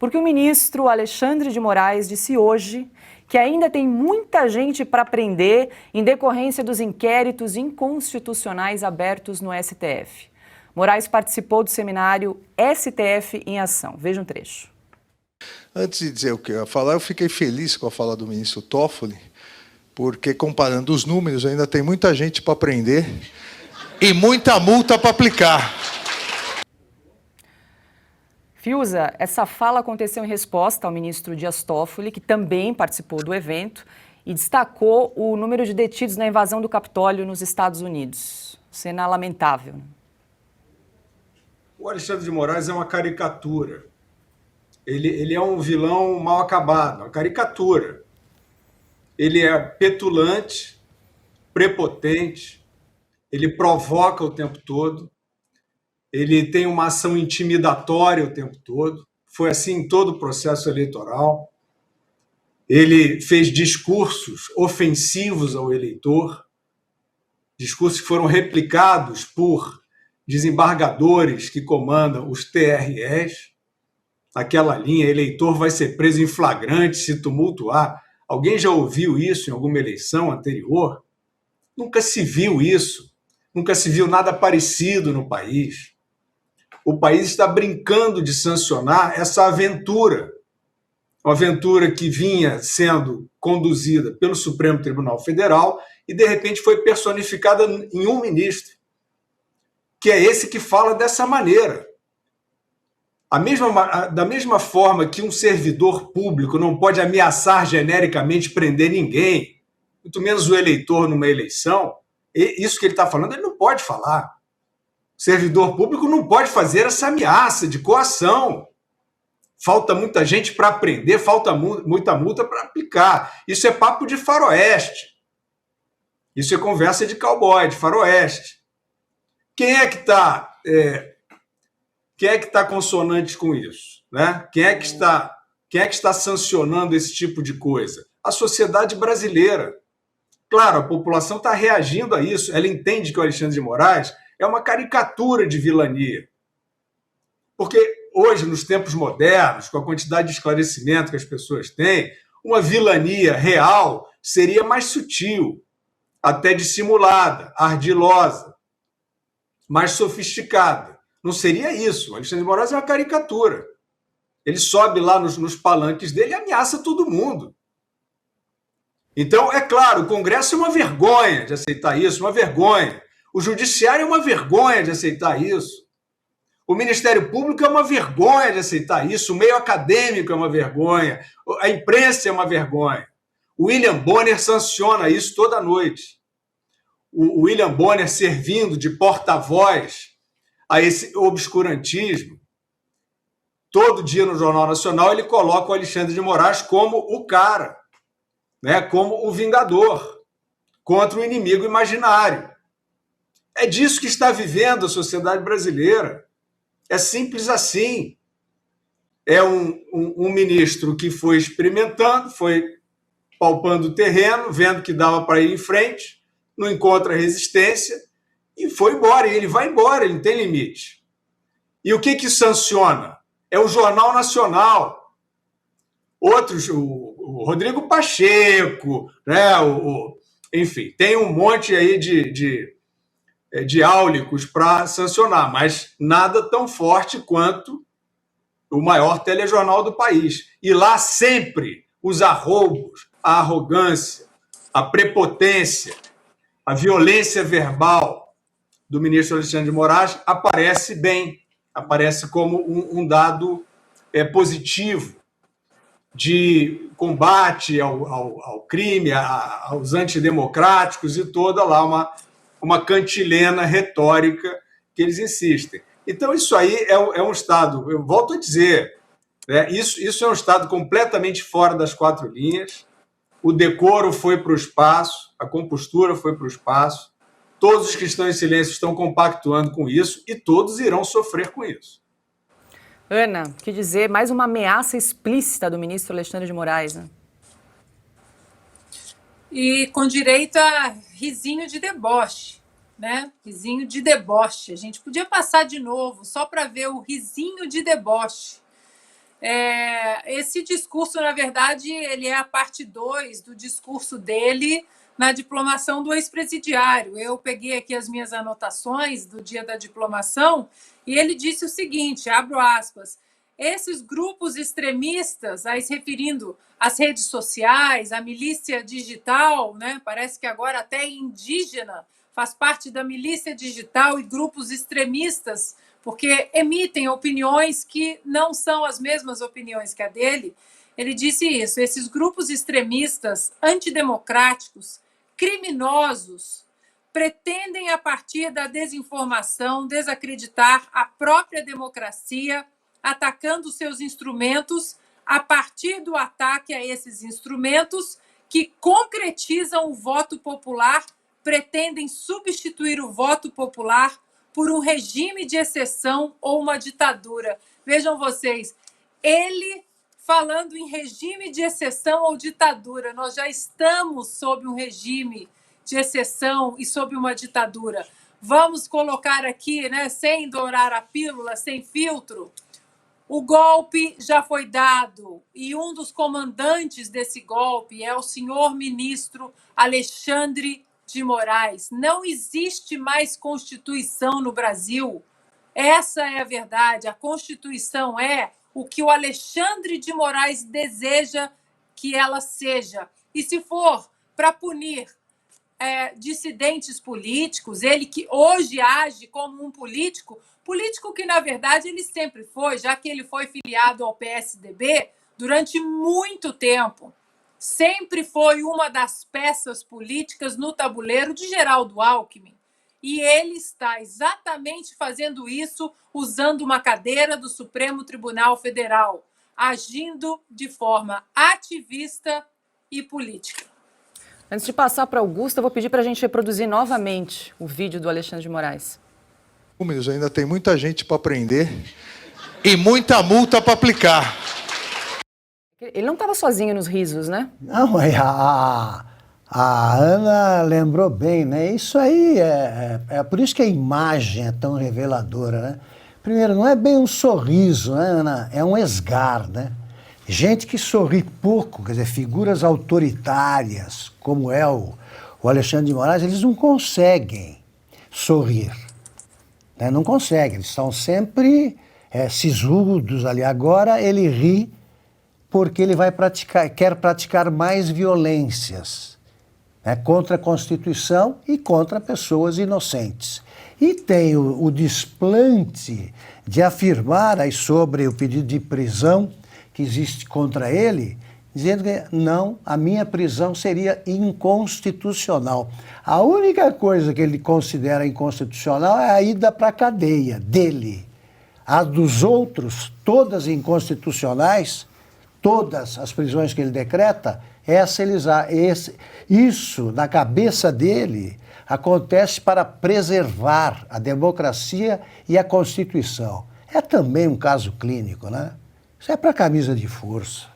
Porque o ministro Alexandre de Moraes disse hoje que ainda tem muita gente para prender em decorrência dos inquéritos inconstitucionais abertos no STF. Moraes participou do seminário STF em Ação. Veja um trecho. Antes de dizer o que eu ia falar, eu fiquei feliz com a fala do ministro Toffoli, porque, comparando os números, ainda tem muita gente para prender e muita multa para aplicar. Fiuza, essa fala aconteceu em resposta ao ministro Dias Toffoli, que também participou do evento, e destacou o número de detidos na invasão do Capitólio nos Estados Unidos. Cena lamentável. O Alexandre de Moraes é uma caricatura. Ele é um vilão mal acabado, uma caricatura. Ele é petulante, prepotente, ele provoca o tempo todo, ele tem uma ação intimidatória o tempo todo, foi assim em todo o processo eleitoral. Ele fez discursos ofensivos ao eleitor, discursos que foram replicados por desembargadores que comandam os TREs, aquela linha, eleitor vai ser preso em flagrante se tumultuar. Alguém já ouviu isso em alguma eleição anterior? Nunca se viu isso, nunca se viu nada parecido no país. O país está brincando de sancionar essa aventura, uma aventura que vinha sendo conduzida pelo Supremo Tribunal Federal e, de repente, foi personificada em um ministro, que é esse que fala dessa maneira. Da mesma forma que um servidor público não pode ameaçar genericamente prender ninguém, muito menos o eleitor numa eleição, isso que ele está falando, ele não pode falar. O servidor público não pode fazer essa ameaça de coação. Falta muita gente para prender, falta muita multa para aplicar. Isso é papo de faroeste. Isso é conversa de cowboy, de faroeste. Quem é que está consonante com isso? Né? Quem é que está sancionando esse tipo de coisa? A sociedade brasileira. Claro, a população está reagindo a isso. Ela entende que o Alexandre de Moraes é uma caricatura de vilania. Porque hoje, nos tempos modernos, com a quantidade de esclarecimento que as pessoas têm, uma vilania real seria mais sutil, até dissimulada, ardilosa, mais sofisticada. Não seria isso. O Alexandre de Moraes é uma caricatura. Ele sobe lá nos palanques dele e ameaça todo mundo. Então, é claro, o Congresso é uma vergonha de aceitar isso, uma vergonha. O Judiciário é uma vergonha de aceitar isso. O Ministério Público é uma vergonha de aceitar isso. O meio acadêmico é uma vergonha. A imprensa é uma vergonha. O William Bonner sanciona isso toda noite. O William Bonner servindo de porta-voz a esse obscurantismo. Todo dia no Jornal Nacional ele coloca o Alexandre de Moraes como o cara, né, como o vingador, contra o inimigo imaginário. É disso que está vivendo a sociedade brasileira. É simples assim. É um ministro que foi experimentando, foi palpando o terreno, vendo que dava para ir em frente, não encontra resistência e foi embora. E ele vai embora, ele não tem limite. E o que sanciona? É o Jornal Nacional. Outros, o Rodrigo Pacheco, né? Enfim, tem um monte aí de áulicos para sancionar, mas nada tão forte quanto o maior telejornal do país. E lá sempre os arroubos, a arrogância, a prepotência, a violência verbal do ministro Alexandre de Moraes aparece bem, aparece como um dado positivo de combate ao crime, aos antidemocráticos e toda lá uma cantilena retórica que eles insistem. Então, isso aí é um Estado, eu volto a dizer, né, isso é um Estado completamente fora das quatro linhas, o decoro foi para o espaço, a compostura foi para o espaço, todos os que estão em silêncio estão compactuando com isso e todos irão sofrer com isso. Ana, que dizer, mais uma ameaça explícita do ministro Alexandre de Moraes, né? E com direito a risinho de deboche, né? Risinho de deboche. A gente podia passar de novo, só para ver o risinho de deboche. esse discurso, na verdade, ele é a parte 2 do discurso dele na diplomação do ex-presidiário. Eu peguei aqui as minhas anotações do dia da diplomação e ele disse o seguinte, abro aspas, esses grupos extremistas, aí se referindo às redes sociais, à milícia digital, né? Parece que agora até indígena faz parte da milícia digital e grupos extremistas, porque emitem opiniões que não são as mesmas opiniões que a dele. Ele disse isso, esses grupos extremistas, antidemocráticos, criminosos, pretendem, a partir da desinformação, desacreditar a própria democracia, atacando seus instrumentos, a partir do ataque a esses instrumentos que concretizam o voto popular, pretendem substituir o voto popular por um regime de exceção ou uma ditadura. Vejam vocês, ele falando em regime de exceção ou ditadura, nós já estamos sob um regime de exceção e sob uma ditadura. Vamos colocar aqui, né, sem dourar a pílula, sem filtro, o golpe já foi dado e um dos comandantes desse golpe é o senhor ministro Alexandre de Moraes. Não existe mais Constituição no Brasil. Essa é a verdade. A Constituição é o que o Alexandre de Moraes deseja que ela seja. E se for para punir dissidentes políticos, ele que hoje age como um político que, na verdade, ele sempre foi, já que ele foi filiado ao PSDB durante muito tempo. Sempre foi uma das peças políticas no tabuleiro de Geraldo Alckmin. E ele está exatamente fazendo isso usando uma cadeira do Supremo Tribunal Federal, agindo de forma ativista e política. Antes de passar para Augusta, eu vou pedir para a gente reproduzir novamente o vídeo do Alexandre de Moraes. Números, ainda tem muita gente para prender e muita multa para aplicar. Ele não estava sozinho nos risos, né? Não, a Ana lembrou bem, né? Isso aí é por isso que a imagem é tão reveladora, né? Primeiro, não é bem um sorriso, né, Ana? É um esgar, né? Gente que sorri pouco, quer dizer, figuras autoritárias, como é o Alexandre de Moraes, eles não conseguem sorrir. Né? Não conseguem, eles estão sempre sisudos ali. Agora ele ri porque ele quer praticar mais violências, né, contra a Constituição e contra pessoas inocentes. E tem o desplante de afirmar aí sobre o pedido de prisão que existe contra ele, dizendo que não, a minha prisão seria inconstitucional. A única coisa que ele considera inconstitucional é a ida para a cadeia dele. A dos outros, todas inconstitucionais, todas as prisões que ele decreta, isso, na cabeça dele, acontece para preservar a democracia e a Constituição. É também um caso clínico, né? Isso é para camisa de força.